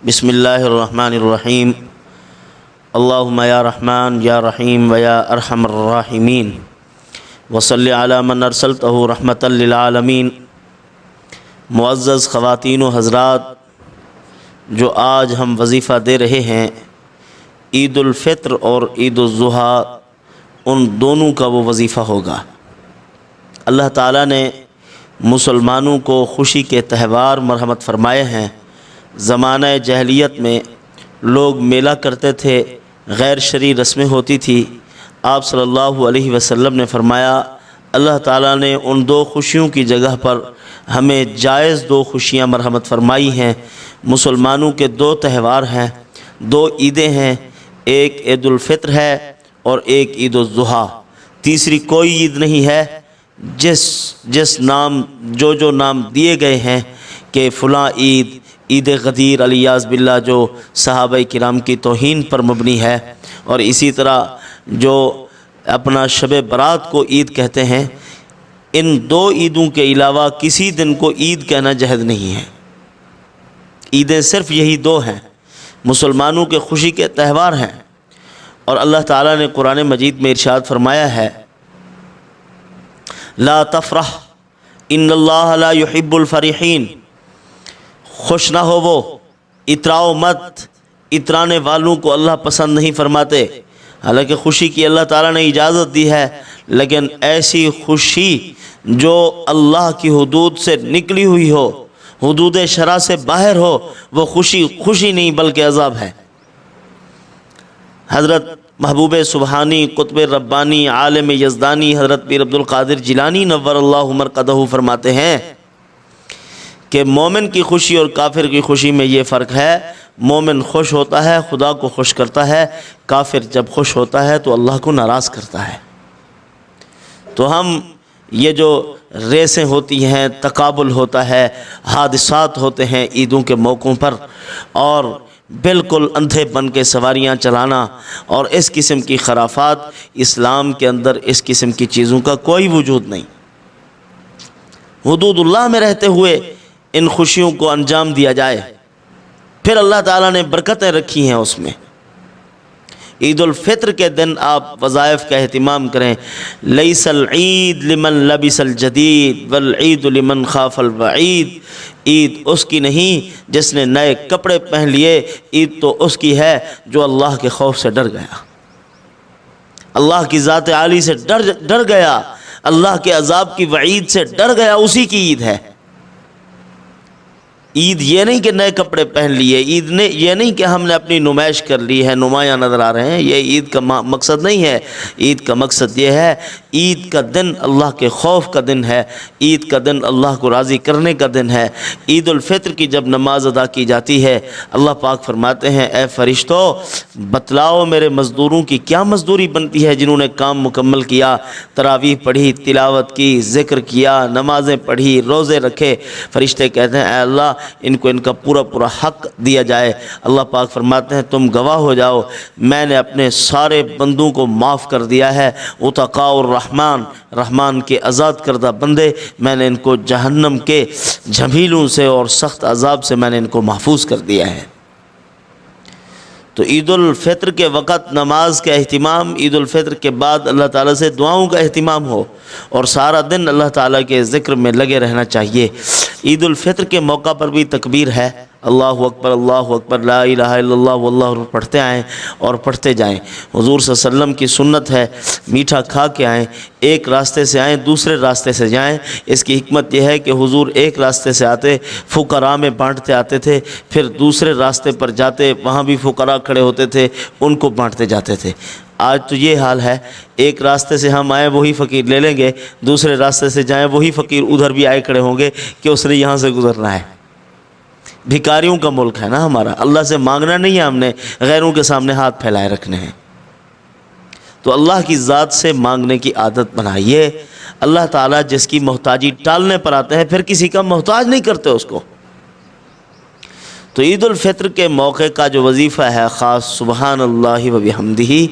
بسم اللہ الرحمن الرحیم اللہم یا رحمن یا رحیم و یا ارحم الراحمین وصلی علی من ارسلتہ رحمتا للعالمین۔ معزز خواتین و حضرات، جو آج ہم وظیفہ دے رہے ہیں، عید الفطر اور عید الاضحیٰ، ان دونوں کا وہ وظیفہ ہوگا۔ اللہ تعالیٰ نے مسلمانوں کو خوشی کے تہوار مرحمت فرمائے ہیں۔ زمانہ جاہلیت میں لوگ میلہ کرتے تھے، غیر شرعی رسمیں ہوتی تھی۔ آپ صلی اللہ علیہ وسلم نے فرمایا، اللہ تعالیٰ نے ان دو خوشیوں کی جگہ پر ہمیں جائز دو خوشیاں مرحمت فرمائی ہیں۔ مسلمانوں کے دو تہوار ہیں، دو عیدیں ہیں، ایک عید الفطر ہے اور ایک عید الاضحیٰ۔ تیسری کوئی عید نہیں ہے۔ جس نام جو نام دیے گئے ہیں کہ فلاں عید غدیر الیاذ باللہ، جو صحابہ کرام کی توہین پر مبنی ہے، اور اسی طرح جو اپنا شب برات کو عید کہتے ہیں، ان دو عیدوں کے علاوہ کسی دن کو عید کہنا جائز نہیں ہے۔ عیدیں صرف یہی دو ہیں، مسلمانوں کے خوشی کے تہوار ہیں۔ اور اللہ تعالیٰ نے قرآن مجید میں ارشاد فرمایا ہے، لا تفرح ان اللہ لا يحب الفرحین، خوش نہ ہو وہ، اتراؤ مت، اترانے والوں کو اللہ پسند نہیں فرماتے۔ حالانکہ خوشی کی اللہ تعالیٰ نے اجازت دی ہے، لیکن ایسی خوشی جو اللہ کی حدود سے نکلی ہوئی ہو، حدود شرع سے باہر ہو، وہ خوشی نہیں بلکہ عذاب ہے۔ حضرت محبوب سبحانی، قطب ربانی، عالم یزدانی حضرت پیر عبدالقادر جیلانی نور اللہ مرقدہ فرماتے ہیں کہ مومن کی خوشی اور کافر کی خوشی میں یہ فرق ہے۔ مومن خوش ہوتا ہے، خدا کو خوش کرتا ہے، کافر جب خوش ہوتا ہے تو اللہ کو ناراض کرتا ہے۔ تو ہم یہ جو ریسیں ہوتی ہیں، تقابل ہوتا ہے، حادثات ہوتے ہیں عیدوں کے موقعوں پر، اور بالکل اندھے بن کے سواریاں چلانا اور اس قسم کی خرافات، اسلام کے اندر اس قسم کی چیزوں کا کوئی وجود نہیں۔ حدود اللہ میں رہتے ہوئے ان خوشیوں کو انجام دیا جائے، پھر اللہ تعالیٰ نے برکتیں رکھی ہیں اس میں۔ عید الفطر کے دن آپ وظائف کا اہتمام کریں۔ لیس العید لمن لبس الجدید والعید لمن خاف الوعید، عید اس کی نہیں جس نے نئے کپڑے پہن لیے، عید تو اس کی ہے جو اللہ کے خوف سے ڈر گیا، اللہ کی ذات عالی سے ڈر گیا، اللہ کے عذاب کی وعید سے ڈر گیا، اسی کی عید ہے۔ عید یہ نہیں کہ نئے کپڑے پہن لیے، عید نے یہ نہیں کہ ہم نے اپنی نمائش کر لی ہے، نمایاں نظر آ رہے ہیں، یہ عید کا مقصد نہیں ہے۔ عید کا مقصد یہ ہے، عید کا دن اللہ کے خوف کا دن ہے، عید کا دن اللہ کو راضی کرنے کا دن ہے۔ عید الفطر کی جب نماز ادا کی جاتی ہے، اللہ پاک فرماتے ہیں، اے فرشتو بتلاؤ میرے مزدوروں کی کیا مزدوری بنتی ہے جنہوں نے کام مکمل کیا، تراویح پڑھی، تلاوت کی، ذکر کیا، نمازیں پڑھی، روزے رکھے۔ فرشتے کہتے ہیں، اے اللہ ان کو ان کا پورا حق دیا جائے۔ اللہ پاک فرماتے ہیں، تم گواہ ہو جاؤ، میں نے اپنے سارے بندوں کو معاف کر دیا ہے۔ اتقاء الرحمن، رحمان کے آزاد کردہ بندے، میں نے ان کو جہنم کے جھمیلوں سے اور سخت عذاب سے میں نے ان کو محفوظ کر دیا ہے۔ تو عید الفطر کے وقت نماز کا اہتمام، عید الفطر کے بعد اللہ تعالیٰ سے دعاؤں کا اہتمام ہو، اور سارا دن اللہ تعالیٰ کے ذکر میں لگے رہنا چاہیے۔ عید الفطر کے موقع پر بھی تکبیر ہے، اللہ اکبر لا الہ الا اللہ واللہ پڑھتے آئیں اور پڑھتے جائیں۔ حضور صلی اللہ علیہ وسلم کی سنت ہے، میٹھا کھا کے آئیں، ایک راستے سے آئیں دوسرے راستے سے جائیں۔ اس کی حکمت یہ ہے کہ حضور ایک راستے سے آتے، فقراء میں بانٹتے آتے تھے، پھر دوسرے راستے پر جاتے، وہاں بھی فقراء کھڑے ہوتے تھے، ان کو بانٹتے جاتے تھے۔ آج تو یہ حال ہے، ایک راستے سے ہم آئیں وہی فقیر لے لیں گے، دوسرے راستے سے جائیں وہی فقیر ادھر بھی آئے کھڑے ہوں گے کہ اس نے یہاں سے گزرنا ہے۔ بھکاریوں کا ملک ہے نا ہمارا، اللہ سے مانگنا نہیں ہے ہم نے، غیروں کے سامنے ہاتھ پھیلائے رکھنے ہیں۔ تو اللہ کی ذات سے مانگنے کی عادت بنائیے۔ اللہ تعالیٰ جس کی محتاجی ٹالنے پر آتے ہیں، پھر کسی کا محتاج نہیں کرتے اس کو۔ تو عید الفطر کے موقع کا جو وظیفہ ہے خاص، سبحان اللہ و بحمدہ،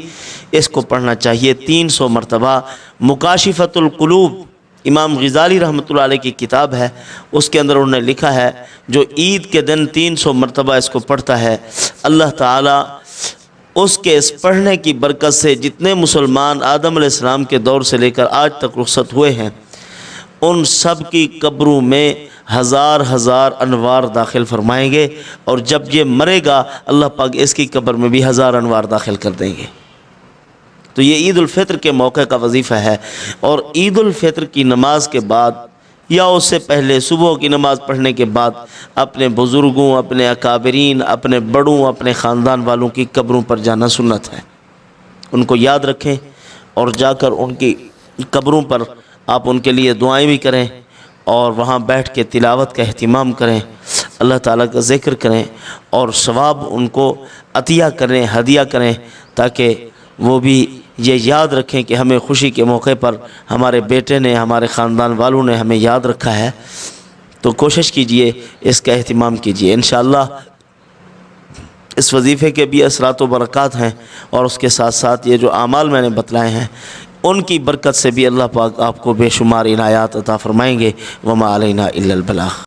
اس کو پڑھنا چاہیے 300 مرتبہ۔ مکاشفۃ القلوب امام غزالی رحمۃ اللہ علیہ کی کتاب ہے، اس کے اندر انہوں نے لکھا ہے جو عید کے دن 300 مرتبہ اس کو پڑھتا ہے، اللہ تعالیٰ اس کے اس پڑھنے کی برکت سے جتنے مسلمان آدم علیہ السلام کے دور سے لے کر آج تک رخصت ہوئے ہیں، ان سب کی قبروں میں ہزار ہزار انوار داخل فرمائیں گے، اور جب یہ مرے گا اللہ پاک اس کی قبر میں بھی ہزار انوار داخل کر دیں گے۔ تو یہ عید الفطر کے موقع کا وظیفہ ہے، اور عید الفطر کی نماز کے بعد یا اس سے پہلے صبح کی نماز پڑھنے کے بعد اپنے بزرگوں، اپنے اکابرین، اپنے بڑوں، اپنے خاندان والوں کی قبروں پر جانا سنت ہے۔ ان کو یاد رکھیں اور جا کر ان کی قبروں پر آپ ان کے لیے دعائیں بھی کریں، اور وہاں بیٹھ کے تلاوت کا اہتمام کریں، اللہ تعالیٰ کا ذکر کریں، اور ثواب ان کو عطیہ کریں، ہدیہ کریں، تاکہ وہ بھی یہ یاد رکھیں کہ ہمیں خوشی کے موقع پر ہمارے بیٹے نے، ہمارے خاندان والوں نے ہمیں یاد رکھا ہے۔ تو کوشش کیجئے، اس کا اہتمام کیجئے۔ انشاءاللہ اس وظیفے کے بھی اثرات و برکات ہیں، اور اس کے ساتھ ساتھ یہ جو اعمال میں نے بتلائے ہیں ان کی برکت سے بھی اللہ پاک آپ کو بے شمار عنایات عطا فرمائیں گے۔ وما علینا الا البلاغ۔